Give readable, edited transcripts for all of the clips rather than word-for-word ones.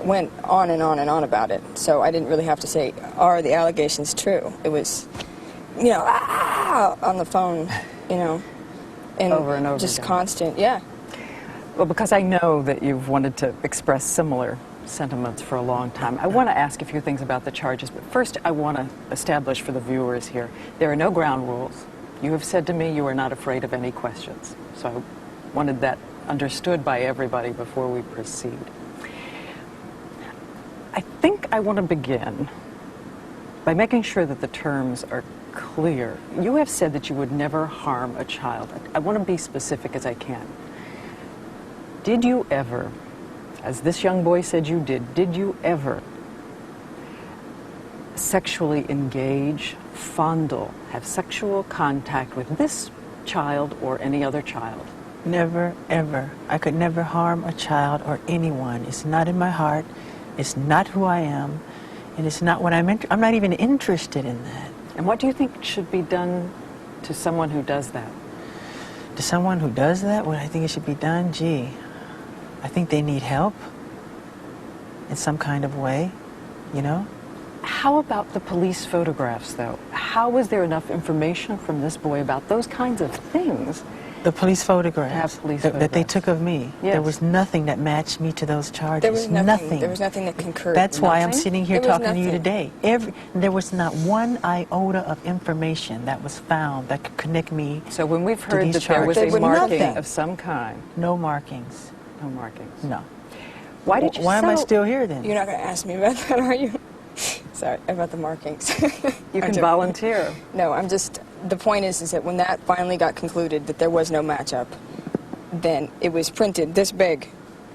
went on and on and on about it. So I didn't really have to say, are the allegations true? It was, you know, on the phone, you know, and over and over just again. constant, yeah. Well, because I know that you've wanted to express similar sentiments for a long time, I want to ask a few things about the charges, but first I want to establish for the viewers here, there are no ground rules. You have said to me you are not afraid of any questions, so I wanted that understood by everybody before we proceed. I think I want to begin by making sure that the terms are clear. You have said that you would never harm a child. I want to be specific as I can. Did you ever, as this young boy said you did you ever sexually engage, fondle, have sexual contact with this child or any other child? Never, ever. I could never harm a child or anyone. It's not in my heart. It's not who I am. And it's not what I'm not even interested in that. And what do you think should be done to someone who does that? To someone who does that, what I think it should be done, gee, I think they need help in some kind of way, you know? How about the police photographs, though? How was there enough information from this boy about those kinds of things? The police photographs, Have police that they photographs. took of me. Yes. There was nothing that matched me to those charges. There was nothing. There was nothing that concurred. That's why I'm Nothing? sitting here There was talking to you nothing. today. There was not one iota of information that was found that could connect me. So when we've to heard these that there was charges. a There was marking nothing. of some kind, No markings. no markings. No. Why did you Why am I settle- still here then? You're not going to ask me about that, are you? Sorry, about the markings. You I'm can joking. volunteer. No, I'm just, the point is that when that finally got concluded that there was no matchup, then it was printed this big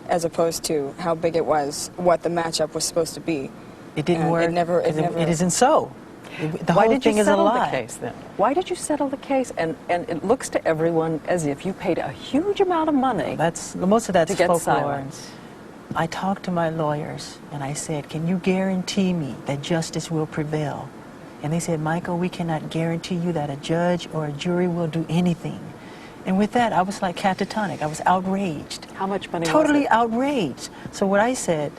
as opposed to how big it was, what the matchup was supposed to be. It didn't And work. It never, 'cause never. It isn't so. The Why whole did thing you is a settle lie. the case then? Why did you settle the case? And it looks to everyone as if you paid a huge amount of money. Most of that's To get folklore. silence. I talked to my lawyers and I said, can you guarantee me that justice will prevail? And they said, Michael, we cannot guarantee you that a judge or a jury will do anything. And with that, I was like catatonic. I was outraged. How much money Totally was it? outraged. So what I said,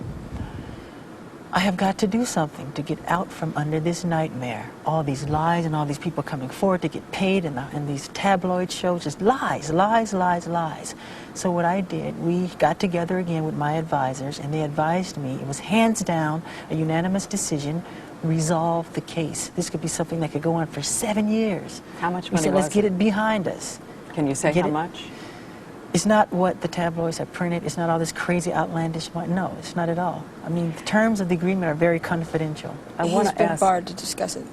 I have got to do something to get out from under this nightmare. All these lies and all these people coming forward to get paid in these tabloid shows, just lies, lies, lies, lies. So what I did, we got together again with my advisors and they advised me, it was hands down, a unanimous decision, resolve the case. This could be something that could go on for 7 years. How much We money said, was let's get it? it behind us. Can you say Get how it? much? It's not what the tabloids have printed. It's not all this crazy, outlandish money. No, it's not at all. I mean, the terms of the agreement are very confidential. I want He's to been ask barred to discuss it.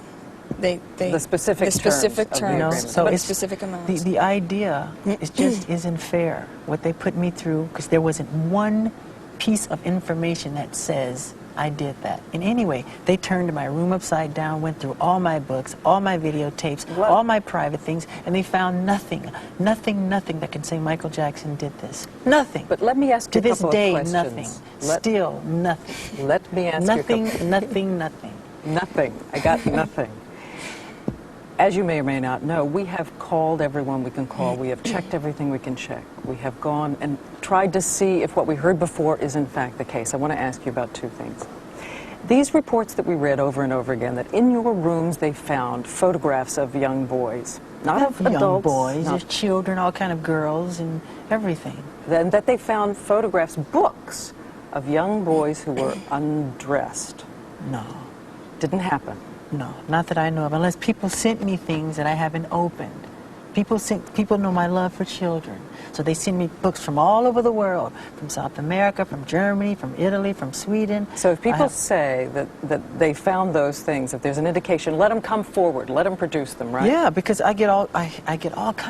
the specific terms of the terms, agreement. So but it's specific amounts. The idea is just isn't fair. What they put me through, because there wasn't one piece of information that says I did that. In any way, they turned my room upside down, went through all my books, all my videotapes, What? all my private things, and they found nothing that can say Michael Jackson did this. Nothing. But let me ask to you a this couple day, of questions. nothing. Still nothing. Let me ask Nothing, you a couple. nothing, nothing. Nothing. I got nothing. As you may or may not know, we have called everyone we can call. We have checked everything we can check. We have gone and tried to see if what we heard before is in fact the case. I want to ask you about two things. These reports that we read over and over again, that in your rooms they found photographs of young boys, not of Young adults, boys, not- there's children, all kind of girls, and everything. then that they found photographs, books of young boys who were undressed. No. Didn't happen. No, not that I know of, unless people sent me things that I haven't opened. People know my love for children, so they send me books from all over the world, from South America, from Germany, from Italy, from Sweden. So if people say that they found those things, if there's an indication, let them come forward, let them produce them, right? Yeah, because I get all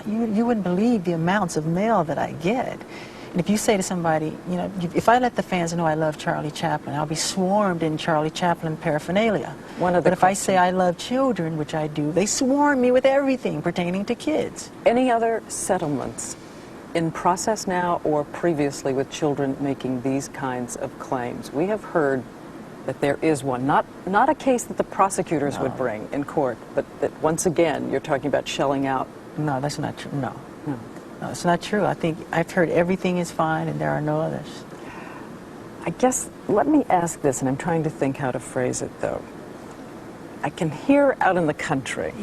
you wouldn't believe the amounts of mail that I get. And if you say to somebody, you know, if I let the fans know I love Charlie Chaplin, I'll be swarmed in Charlie Chaplin paraphernalia. But if I say I love children, which I do, they swarm me with everything pertaining to kids. Any other settlements in process now or previously with children making these kinds of claims? We have heard that there is one, not a case that the prosecutors would bring in court, but that once again you're talking about shelling out. No, that's not true. No. No, it's not true. I think I've heard everything is fine and there are no others. I guess, let me ask this, and I'm trying to think how to phrase it, though. I can hear out in the country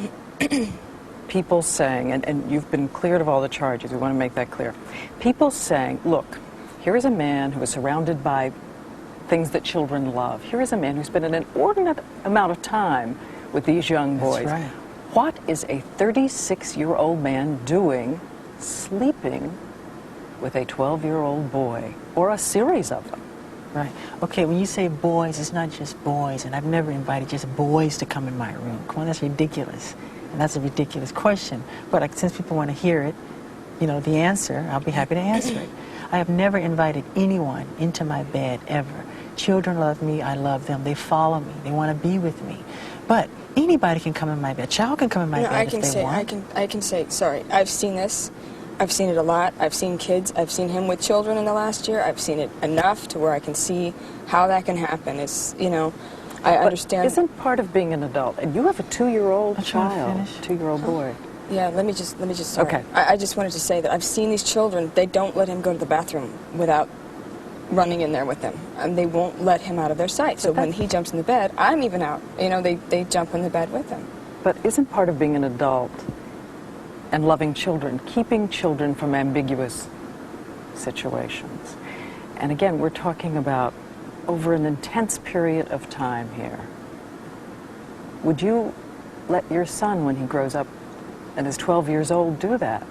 people saying, and you've been cleared of all the charges, we want to make that clear. People saying, look, here is a man who is surrounded by things that children love. Here is a man who's been an inordinate amount of time with these young boys. That's right. What is a 36-year-old man doing sleeping with a 12-year-old boy, or a series of them? Right. Okay, when you say boys, it's not just boys, and I've never invited just boys to come in my room. Come on, that's ridiculous. And that's a ridiculous question. But since people want to hear it, you know, the answer, I'll be happy to answer it. I have never invited anyone into my bed, ever. Children love me, I love them, they follow me, they want to be with me. But anybody can come in my bed. A child can come in my bed if they want. I can say, sorry, I've seen this. I've seen it a lot. I've seen kids. I've seen him with children in the last year. I've seen it enough to where I can see how that can happen. It's, you know, I understand. Isn't part of being an adult, and you have a 2-year-old child, 2-year-old boy. Yeah, let me just, sorry. Okay. I just wanted to say that I've seen these children, they don't let him go to the bathroom without running in there with him. And they won't let him out of their sight. So when he jumps in the bed, I'm even out. You know, they jump in the bed with him. But isn't part of being an adult and loving children, keeping children from ambiguous situations? And again, we're talking about over an intense period of time here. Would you let your son, when he grows up and is 12 years old, do that?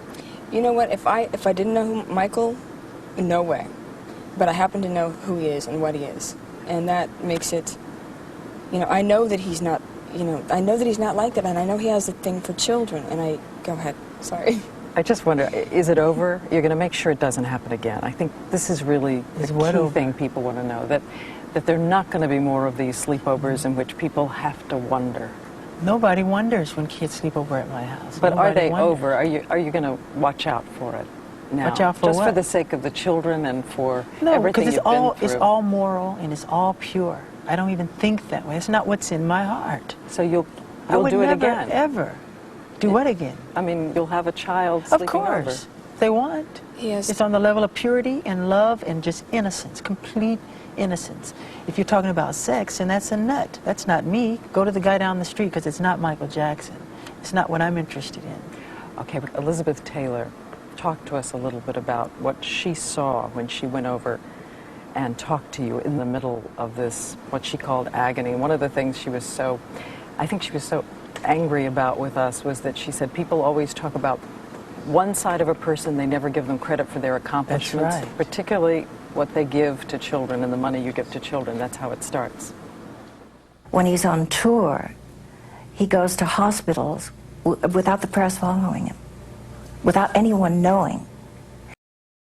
You know what, if I didn't know Michael, no way. But I happen to know who he is and what he is. And that makes it, you know, I know that he's not, you know, I know that he's not like that, and I know he has a thing for children, and go ahead, sorry. I just wonder, is it over? You're going to make sure it doesn't happen again. I think this is really the key thing people want to know, that there are not going to be more of these sleepovers in which people have to wonder. Nobody wonders when kids sleep over at my house. But Nobody are they wonders. over? Are you going to watch out for it now? Watch out for just what? for the sake of the children and for No, everything because you've been through? it's all moral and it's all pure. I don't even think that way. It's not what's in my heart. So you'll I would do it never, again? ever. Do what again? I mean, you'll have a child sleeping Of course. over. If they want. Yes. It's on the level of purity and love and just innocence, complete innocence. If you're talking about sex, and that's a nut. That's not me. Go to the guy down the street, because it's not Michael Jackson. It's not what I'm interested in. Okay, but Elizabeth Taylor, talk to us a little bit about what she saw when she went over and talked to you in the middle of this, what she called agony. One of the things I think she was so angry about with us was that she said people always talk about one side of a person, they never give them credit for their accomplishments, That's right. particularly what they give to children and the money you give to children. That's how it starts. When he's on tour, he goes to hospitals without the press following him, without anyone knowing.